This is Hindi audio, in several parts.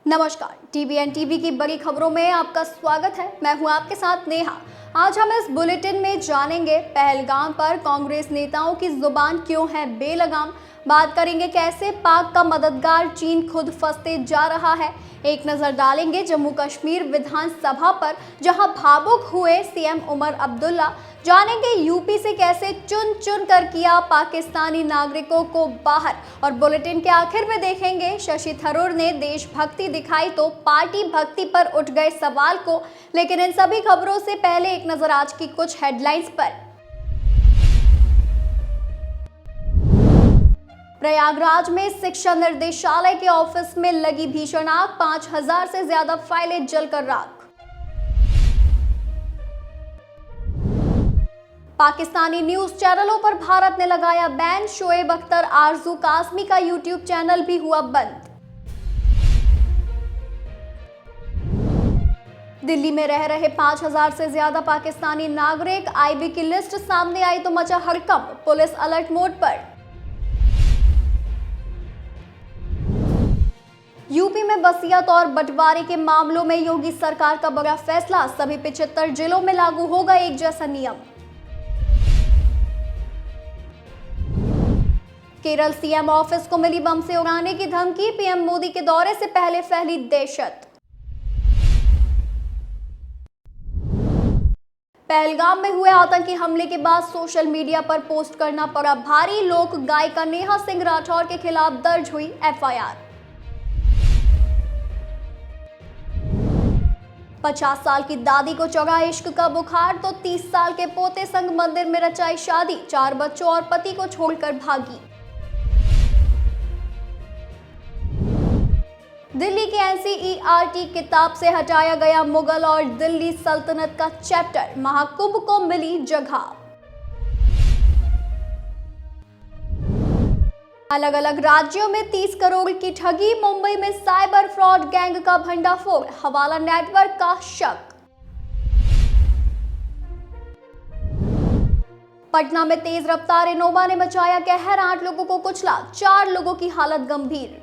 नमस्कार, टीवीएन टीवी की बड़ी खबरों में आपका स्वागत है। मैं हूं आपके साथ नेहा। आज हम इस बुलेटिन में जानेंगे पहलगाम पर कांग्रेस नेताओं की जुबान क्यों है बेलगाम। बात करेंगे कैसे पाक का मददगार चीन खुद फंसते जा रहा है। एक नजर डालेंगे जम्मू कश्मीर विधानसभा पर, जहां भावुक हुए सीएम उमर अब्दुल्ला। जानेंगे यूपी से कैसे चुन चुन कर किया पाकिस्तानी नागरिकों को बाहर। और बुलेटिन के आखिर में देखेंगे शशि थरूर ने देशभक्ति दिखाई तो पार्टी भक्ति पर उठ गए सवाल को। लेकिन इन सभी खबरों से पहले एक नजर आज की कुछ हेडलाइंस पर। प्रयागराज में शिक्षा निर्देशालय के ऑफिस में लगी भीषण आग, 5000 से ज्यादा फाइलें जलकर राख। पाकिस्तानी न्यूज चैनलों पर भारत ने लगाया बैन, शोएब अख्तर आरजू कासमी का यूट्यूब चैनल भी हुआ बंद। दिल्ली में रह रहे 5000 से ज्यादा पाकिस्तानी नागरिक, आईबी की लिस्ट सामने आई तो मचा हड़कंप, पुलिस अलर्ट मोड पर। यूपी में वसीयत और बंटवारे के मामलों में योगी सरकार का बड़ा फैसला, सभी 75 जिलों में लागू होगा एक जैसा नियम। केरल सीएम ऑफिस को मिली बम से उड़ाने की धमकी, पीएम मोदी के दौरे से पहले फैली दहशत। पहलगाम में हुए आतंकी हमले के बाद सोशल मीडिया पर पोस्ट करना पड़ा भारी, लोक गायिका नेहा सिंह राठौर के खिलाफ दर्ज हुई एफआईआर। 50 साल की दादी को चढ़ा इश्क का बुखार तो 30 साल के पोते संग मंदिर में रचाई शादी, 4 बच्चों और पति को छोड़कर भागी। दिल्ली के एनसीईआरटी किताब से हटाया गया मुगल और दिल्ली सल्तनत का चैप्टर, महाकुंभ को मिली जगह। अलग अलग राज्यों में 30 करोड़ की ठगी, मुंबई में साइबर फ्रॉड गैंग का भंडाफोड़, हवाला नेटवर्क का शक। पटना में तेज रफ्तार इनोवा ने मचाया कहर, 8 लोगों को कुचला, 4 लोगों की हालत गंभीर।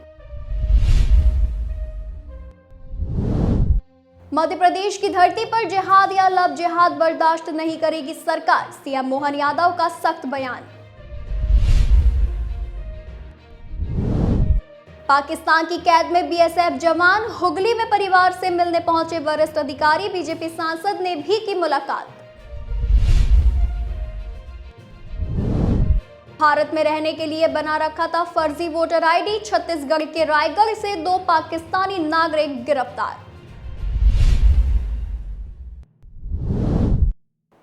मध्य प्रदेश की धरती पर जिहाद या लव जिहाद बर्दाश्त नहीं करेगी सरकार, सीएम मोहन यादव का सख्त बयान। पाकिस्तान की कैद में बीएसएफ जवान, हुगली में परिवार से मिलने पहुंचे वरिष्ठ अधिकारी, बीजेपी सांसद ने भी की मुलाकात। भारत में रहने के लिए बना रखा था फर्जी वोटर आईडी, छत्तीसगढ़ के रायगढ़ से 2 पाकिस्तानी नागरिक गिरफ्तार।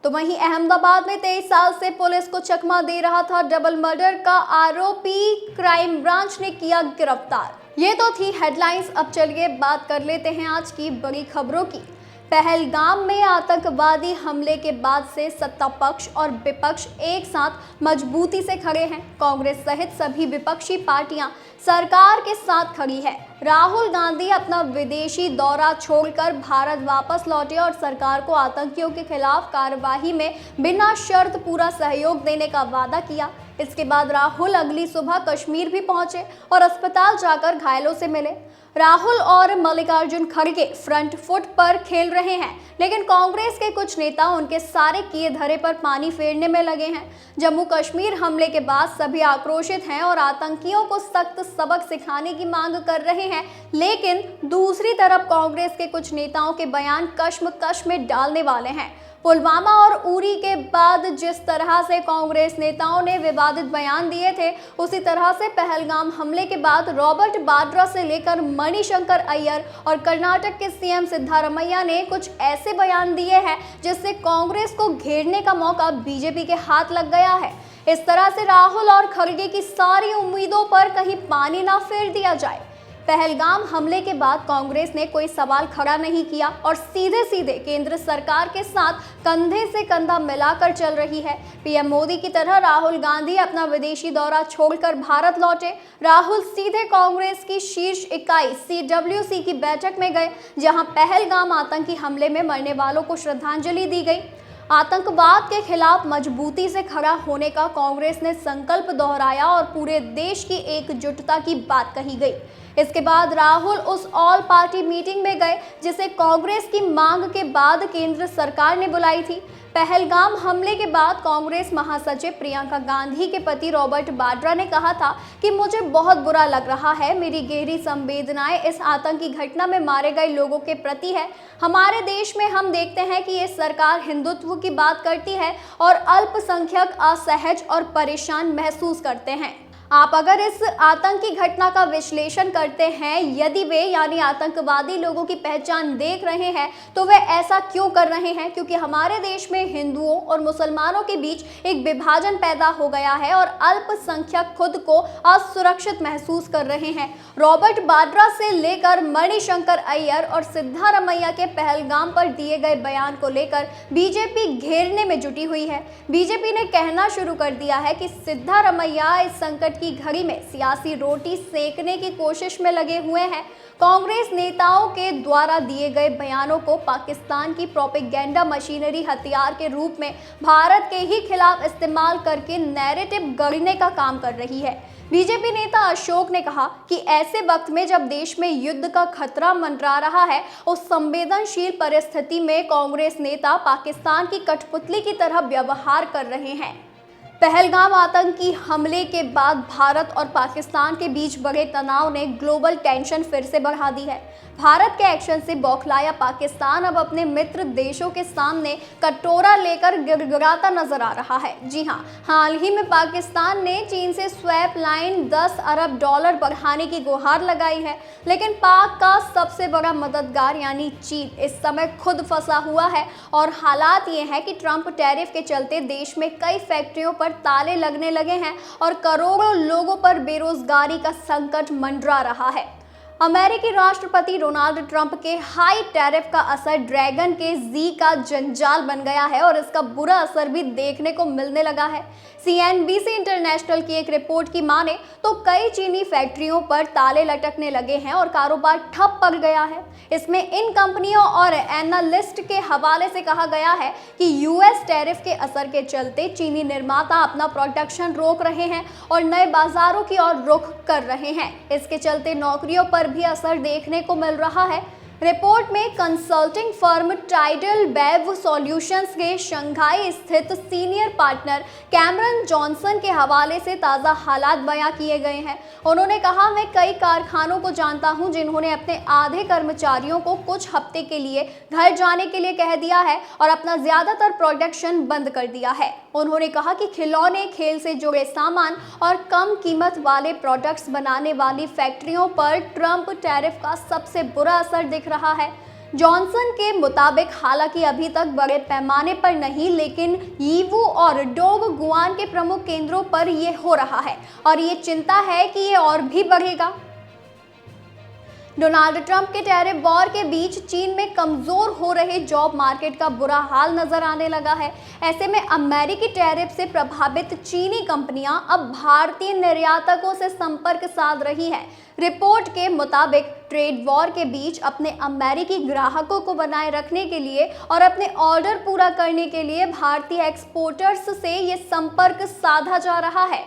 तो वहीं अहमदाबाद में 23 साल से पुलिस को चकमा दे रहा था डबल मर्डर का आरोपी, क्राइम ब्रांच ने किया गिरफ्तार। ये तो थी हेडलाइंस। अब चलिए बात कर लेते हैं आज की बड़ी खबरों की। पहलगाम में आतंकवादी हमले के बाद से सत्ता पक्ष और विपक्ष एक साथ मजबूती से खड़े हैं। कांग्रेस सहित सभी विपक्षी पार्टियां सरकार के साथ खड़ी है। राहुल गांधी अपना विदेशी दौरा छोड़कर भारत वापस लौटे और सरकार को आतंकियों के खिलाफ कार्यवाही में बिना शर्त पूरा सहयोग देने का वादा किया। इसके बाद राहुल अगली सुबह कश्मीर भी पहुंचे और अस्पताल जाकर घायलों से मिले। राहुल और मल्लिकार्जुन खड़गे फ्रंट फुट पर खेल रहे हैं, लेकिन कांग्रेस के कुछ नेता उनके सारे किए धरे पर पानी फेरने में लगे हैं। जम्मू कश्मीर हमले के बाद सभी आक्रोशित हैं और आतंकियों को सख्त सबक सिखाने की मांग कर रहे हैं, लेकिन दूसरी तरफ कांग्रेस के कुछ नेताओं के बयान कश्मकश में डालने वाले हैं। पुलवामा और उरी के बाद जिस तरह से कांग्रेस नेताओं ने विवादित बयान दिए थे, उसी तरह से पहलगाम हमले के बाद रॉबर्ट वाड्रा से लेकर मणिशंकर अय्यर और कर्नाटक के सीएम सिद्धारमैया ने कुछ ऐसे बयान दिए हैं जिससे कांग्रेस को घेरने का मौका बीजेपी के हाथ लग गया है। इस तरह से राहुल और खड़गे की सारी उम्मीदों पर कहीं पानी ना फेर दिया जाए। पहलगाम हमले के बाद कांग्रेस ने कोई सवाल खड़ा नहीं किया और सीधे सीधे केंद्र सरकार के साथ कंधे से कंधा मिलाकर चल रही है। पीएम मोदी की तरह राहुल गांधी अपना विदेशी दौरा छोड़कर भारत लौटे। राहुल सीधे कांग्रेस की शीर्ष इकाई CWC की बैठक में गए, जहां पहलगाम आतंकी हमले में मरने वालों को श्रद्धांजलि दी गई। आतंकवाद के खिलाफ मजबूती से खड़ा होने का कांग्रेस ने संकल्प दोहराया और पूरे देश की एकजुटता की बात कही गई। इसके बाद राहुल उस ऑल पार्टी मीटिंग में गए जिसे कांग्रेस की मांग के बाद केंद्र सरकार ने बुलाई थी। पहलगाम हमले के बाद कांग्रेस महासचिव प्रियंका गांधी के पति रॉबर्ट वाड्रा ने कहा था कि मुझे बहुत बुरा लग रहा है, मेरी गहरी संवेदनाएं इस आतंकी घटना में मारे गए लोगों के प्रति है। हमारे देश में हम देखते हैं कि ये सरकार हिंदुत्व की बात करती है और अल्पसंख्यक असहज और परेशान महसूस करते हैं। आप अगर इस आतंकी घटना का विश्लेषण करते हैं, यदि वे यानी आतंकवादी लोगों की पहचान देख रहे हैं तो वे ऐसा क्यों कर रहे हैं? क्योंकि हमारे देश में हिंदुओं और मुसलमानों के बीच एक विभाजन पैदा हो गया है और अल्पसंख्यक खुद को असुरक्षित महसूस कर रहे हैं। रॉबर्ट वाड्रा से लेकर मणिशंकर अय्यर और सिद्धारमैया के पहलगाम पर दिए गए बयान को लेकर बीजेपी घेरने में जुटी हुई है। बीजेपी ने कहना शुरू कर दिया है कि सिद्धारमैया इस संकट की घड़ी में सियासी रोटी सेकने की कोशिश में लगे हुए हैं। कांग्रेस नेताओं के द्वारा दिए गए बयानों को पाकिस्तान की प्रोपेगेंडा मशीनरी हथियार के रूप में भारत के ही खिलाफ इस्तेमाल करके नैरेटिव गढ़ने का काम कर रही है। बीजेपी नेता अशोक ने कहा कि ऐसे वक्त में जब देश में युद्ध का खतरा मंडरा रहा है, उस संवेदनशील परिस्थिति में कांग्रेस नेता पाकिस्तान की कठपुतली की तरह व्यवहार कर रहे हैं। पहलगाम आतंकी हमले के बाद भारत और पाकिस्तान के बीच बढ़े तनाव ने ग्लोबल टेंशन फिर से बढ़ा दी है। भारत के एक्शन से बौखलाया पाकिस्तान अब अपने मित्र देशों के सामने कटोरा लेकर गिड़गिड़ाता नजर आ रहा है। जी हां, हाल ही में पाकिस्तान ने चीन से स्वैप लाइन $10 अरब बढ़ाने की गुहार लगाई है, लेकिन पाक का सबसे बड़ा मददगार यानी चीन इस समय खुद फंसा हुआ है और हालात ये हैं कि ट्रंप टैरिफ के चलते देश में कई फैक्ट्रियों पर ताले लगने लगे हैं और करोड़ों लोगों पर बेरोजगारी का संकट मंडरा रहा है। अमेरिकी राष्ट्रपति डोनाल्ड ट्रंप के हाई टैरिफ का असर ड्रैगन के जी का जंजाल बन गया है और इसका बुरा असर भी देखने को मिलने लगा है। CNBC इंटरनेशनल की एक रिपोर्ट की माने तो कई चीनी फैक्ट्रियों पर ताले लटकने लगे हैं और कारोबार ठप पड़ गया है। इसमें इन कंपनियों और एनालिस्ट के हवाले से कहा गया है कि US टैरिफ के असर के चलते चीनी निर्माता अपना प्रोडक्शन रोक रहे हैं और नए बाजारों की ओर रुख कर रहे हैं। इसके चलते नौकरियों पर भी असर देखने को मिल रहा है। रिपोर्ट में consulting firm tidal web solutions के शंघाई स्थित सीनियर पार्टनर कैमरन जॉनसन के हवाले से ताज़ा हालात बयां किए गए हैं। उन्होंने कहा, मैं कई कारखानों को जानता हूं जिन्होंने अपने आधे कर्मचारियों को कुछ हफ्ते के लिए घर जाने के लिए कह दिया है और अपना ज़्यादातर प्रोडक्शन बंद कर दिया है। उन्होंने कहा कि खिलौने, खेल से जुड़े सामान और कम कीमत वाले प्रोडक्ट्स बनाने वाली फैक्ट्रियों पर ट्रंप टैरिफ का सबसे बुरा असर दिख रहा है। जॉनसन के मुताबिक हालांकि अभी तक बड़े पैमाने पर नहीं, लेकिन यीवू और डोंग गुआन के प्रमुख केंद्रों पर यह हो रहा है और ये चिंता है कि ये और भी बढ़ेगा। डोनाल्ड ट्रंप के टैरिफ वॉर के बीच चीन में कमजोर हो रहे जॉब मार्केट का बुरा हाल नजर आने लगा है। ऐसे में अमेरिकी टैरिफ से प्रभावित चीनी कंपनियां अब भारतीय निर्यातकों से संपर्क साध रही हैं। रिपोर्ट के मुताबिक ट्रेड वॉर के बीच अपने अमेरिकी ग्राहकों को बनाए रखने के लिए और अपने ऑर्डर पूरा करने के लिए भारतीय एक्सपोर्टर्स से ये संपर्क साधा जा रहा है।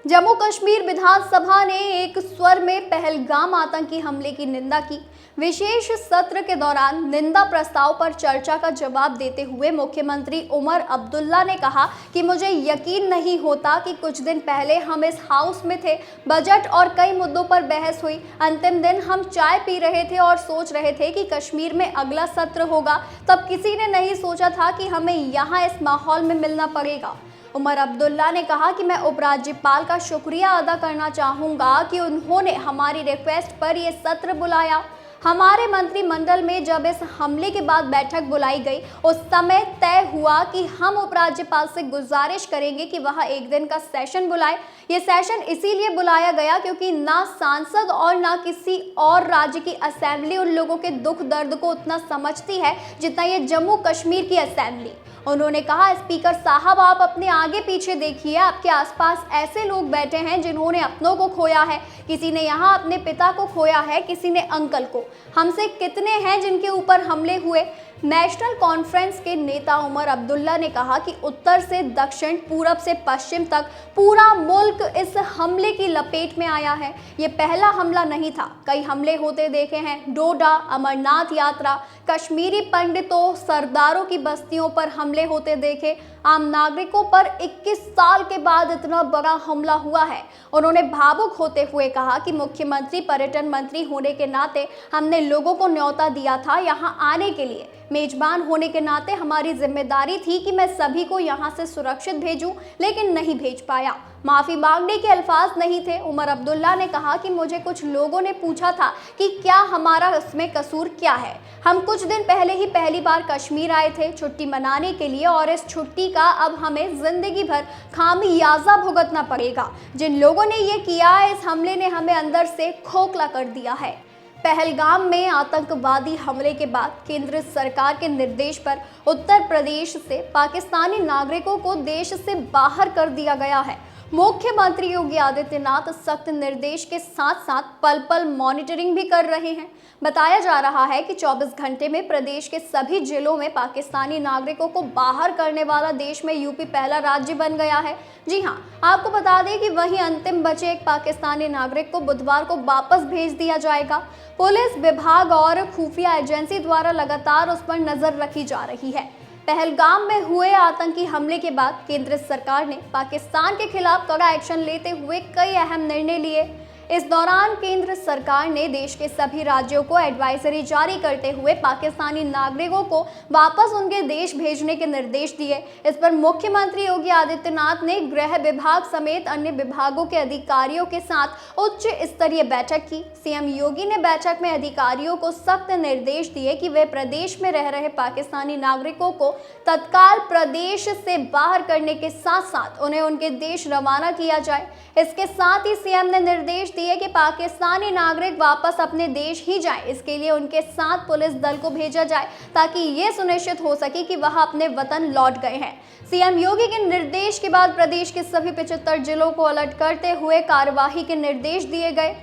जम्मू कश्मीर विधानसभा ने एक स्वर में पहलगाम आतंकी हमले की निंदा की। विशेष सत्र के दौरान निंदा प्रस्ताव पर चर्चा का जवाब देते हुए मुख्यमंत्री उमर अब्दुल्ला ने कहा कि मुझे यकीन नहीं होता कि कुछ दिन पहले हम इस हाउस में थे, बजट और कई मुद्दों पर बहस हुई। अंतिम दिन हम चाय पी रहे थे और सोच रहे थे कि कश्मीर में अगला सत्र होगा। तब किसी ने नहीं सोचा था कि हमें यहाँ इस माहौल में मिलना पड़ेगा। उमर अब्दुल्ला ने कहा कि मैं उपराज्यपाल का शुक्रिया अदा करना चाहूँगा कि उन्होंने हमारी रिक्वेस्ट पर यह सत्र बुलाया। हमारे मंत्रिमंडल में जब इस हमले के बाद बैठक बुलाई गई, उस समय तय हुआ कि हम उपराज्यपाल से गुजारिश करेंगे कि वह एक दिन का सेशन बुलाए। ये सेशन इसीलिए बुलाया गया क्योंकि ना सांसद और ना किसी और राज्य की असेंबली उन लोगों के दुख दर्द को उतना समझती है जितना ये जम्मू कश्मीर की असेंबली। उन्होंने कहा, स्पीकर साहब, आप अपने आगे पीछे देखिए, आपके आसपास ऐसे लोग बैठे हैं जिन्होंने अपनों को खोया है। किसी ने यहाँ अपने पिता को खोया है, किसी ने अंकल को। हमसे कितने हैं जिनके ऊपर हमले हुए। नेशनल कॉन्फ्रेंस के नेता उमर अब्दुल्ला ने कहा कि उत्तर से दक्षिण, पूरब से पश्चिम तक पूरा मुल्क इस हमले की लपेट में आया है। ये पहला हमला नहीं था, कई हमले होते देखे हैं। डोडा, अमरनाथ यात्रा, कश्मीरी पंडितों, सरदारों की बस्तियों पर हमले होते देखे। आम नागरिकों पर 21 साल के बाद इतना बड़ा हमला हुआ है। उन्होंने भावुक होते हुए कहा कि मुख्यमंत्री पर्यटन मंत्री होने के नाते हमने लोगों को न्योता दिया था यहाँ आने के लिए। मेजबान होने के नाते हमारी जिम्मेदारी थी कि मैं सभी को यहाँ से सुरक्षित भेजूं, लेकिन नहीं भेज पाया। माफी मांगने के अल्फाज नहीं थे। उमर अब्दुल्ला ने कहा कि मुझे कुछ लोगों ने पूछा था कि क्या हमारा इसमें कसूर क्या है। हम कुछ दिन पहले ही पहली बार कश्मीर आए थे छुट्टी मनाने के लिए, और इस छुट्टी का अब हमें जिंदगी भर खामियाजा भुगतना पड़ेगा। जिन लोगों ने ये किया, इस हमले ने हमें अंदर से खोखला कर दिया है। पहलगाम में आतंकवादी हमले के बाद केंद्र सरकार के निर्देश पर उत्तर प्रदेश से पाकिस्तानी नागरिकों को देश से बाहर कर दिया गया है। मुख्यमंत्री योगी आदित्यनाथ सख्त निर्देश के साथ साथ पल पल मॉनिटरिंग भी कर रहे हैं। बताया जा रहा है कि 24 घंटे में प्रदेश के सभी जिलों में पाकिस्तानी नागरिकों को बाहर करने वाला देश में यूपी पहला राज्य बन गया है। जी हां, आपको बता दें कि वहीं अंतिम बचे एक पाकिस्तानी नागरिक को बुधवार को वापस भेज दिया जाएगा। पुलिस विभाग और खुफिया एजेंसी द्वारा लगातार उस पर नजर रखी जा रही है। पहलगाम में हुए आतंकी हमले के बाद केंद्र सरकार ने पाकिस्तान के खिलाफ कड़ा एक्शन लेते हुए कई अहम निर्णय लिए। इस दौरान केंद्र सरकार ने देश के सभी राज्यों को एडवाइजरी जारी करते हुए पाकिस्तानी नागरिकों को वापस उनके देश भेजने के निर्देश दिए। इस पर मुख्यमंत्री योगी आदित्यनाथ ने गृह विभाग समेत अन्य विभागों के अधिकारियों के साथ उच्च स्तरीय बैठक की। सीएम योगी ने बैठक में अधिकारियों को सख्त निर्देश दिए कि वे प्रदेश में रह रहे पाकिस्तानी नागरिकों को तत्काल प्रदेश से बाहर करने के साथ साथ उन्हें उनके देश रवाना किया जाए। इसके साथ ही सीएम ने निर्देश दिए कि पाकिस्तानी नागरिक वापस अपने देश ही जाएं। इसके लिए उनके साथ पुलिस दल को भेजा जाए ताकि ये सुनिश्चित हो सके कि वह अपने वतन लौट गए हैं। सीएम योगी के निर्देश के बाद प्रदेश के सभी 75 जिलों को अलर्ट करते हुए कार्यवाही के निर्देश दिए गए।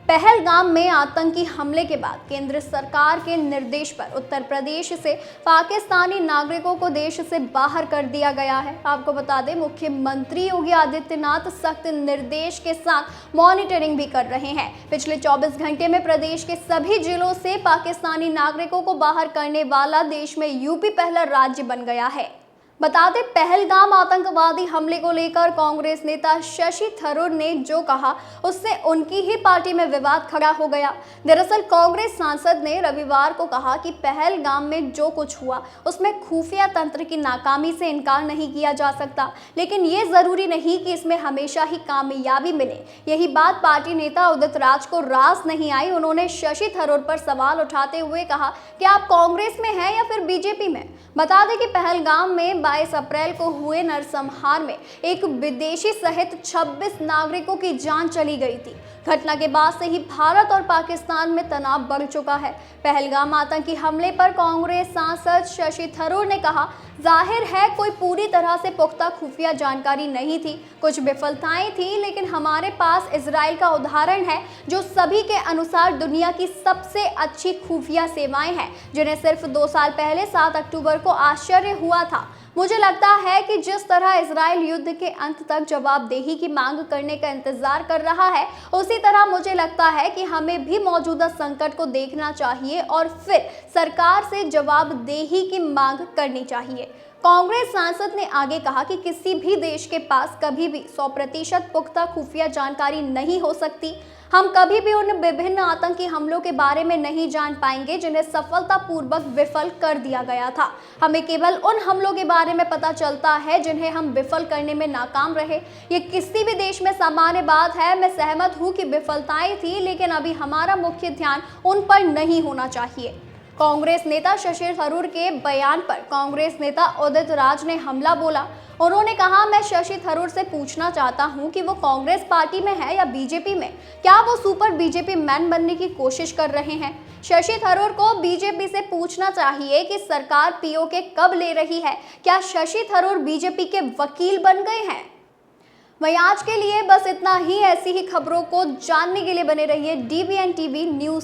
पहलगाम में आतंकी हमले के बाद केंद्र सरकार के निर्देश पर उत्तर प्रदेश से पाकिस्तानी नागरिकों को देश से बाहर कर दिया गया है। आपको बता दें, मुख्यमंत्री योगी आदित्यनाथ सख्त निर्देश के साथ मॉनिटरिंग भी कर रहे हैं। पिछले 24 घंटे में प्रदेश के सभी जिलों से पाकिस्तानी नागरिकों को बाहर करने वाला देश में यूपी पहला राज्य बन गया है। बता दें, पहलगाम आतंकवादी हमले को लेकर कांग्रेस नेता शशि थरूर ने जो कहा, उससे उनकी ही पार्टी में विवाद खड़ा हो गया। दरअसल कांग्रेस सांसद ने रविवार को कहा कि पहलगाम में जो कुछ हुआ उसमें खुफिया तंत्र की नाकामी से इनकार नहीं किया जा सकता, लेकिन ये जरूरी नहीं कि इसमें हमेशा ही कामयाबी मिले। यही बात पार्टी नेता उदित राज को रास नहीं आई। उन्होंने शशि थरूर पर सवाल उठाते हुए कहा कि आप कांग्रेस में हैं या फिर बीजेपी में। बता दें कि पहलगाम में 22 अप्रैल को हुए नरसंहार में एक विदेशी सहित 26 नागरिकों की जान चली गई थी। घटना के बाद से ही भारत और पाकिस्तान में तनाव बढ़ चुका है। पहलगाम आतंकी हमले पर कांग्रेस सांसद शशि थरूर ने कहा, जाहिर है कोई पूरी तरह से पुख्ता खुफिया जानकारी नहीं थी, कुछ विफलताएं थी, लेकिन हमारे पास इजराइल का उदाहरण है जो सभी के अनुसार दुनिया की सबसे अच्छी खुफिया सेवाएं हैं, जिन्हें सिर्फ 2 साल पहले 7 अक्टूबर को आश्चर्य हुआ था। मुझे लगता है कि जिस तरह इजराइल युद्ध के अंत तक जवाबदेही की मांग करने का इंतजार कर रहा है, उसी तरह मुझे लगता है कि हमें भी मौजूदा संकट को देखना चाहिए और फिर सरकार से जवाबदेही की मांग करनी चाहिए। कांग्रेस सांसद ने आगे कहा कि किसी भी देश के पास कभी भी 100% पुख्ता खुफिया जानकारी नहीं हो सकती। हम कभी भी उन विभिन्न आतंकी हमलों के बारे में नहीं जान पाएंगे जिन्हें सफलतापूर्वक विफल कर दिया गया था। हमें केवल उन हमलों के बारे में पता चलता है जिन्हें हम विफल करने में नाकाम रहे। ये किसी भी देश में सामान्य बात है। मैं सहमत हूँ कि विफलताएं थी, लेकिन अभी हमारा मुख्य ध्यान उन पर नहीं होना चाहिए। कांग्रेस नेता शशि थरूर के बयान पर कांग्रेस नेता उदित राज ने हमला बोला। उन्होंने कहा, मैं शशि थरूर से पूछना चाहता हूं कि वो कांग्रेस पार्टी में है या बीजेपी में। क्या वो सुपर बीजेपी मैन बनने की कोशिश कर रहे हैं? शशि थरूर को बीजेपी से पूछना चाहिए कि सरकार पीओके कब ले रही है। क्या शशि थरूर बीजेपी के वकील बन गए हैं? वहीं आज के लिए बस इतना ही। ऐसी ही खबरों को जानने के लिए बने रहिए DBN TV न्यूज।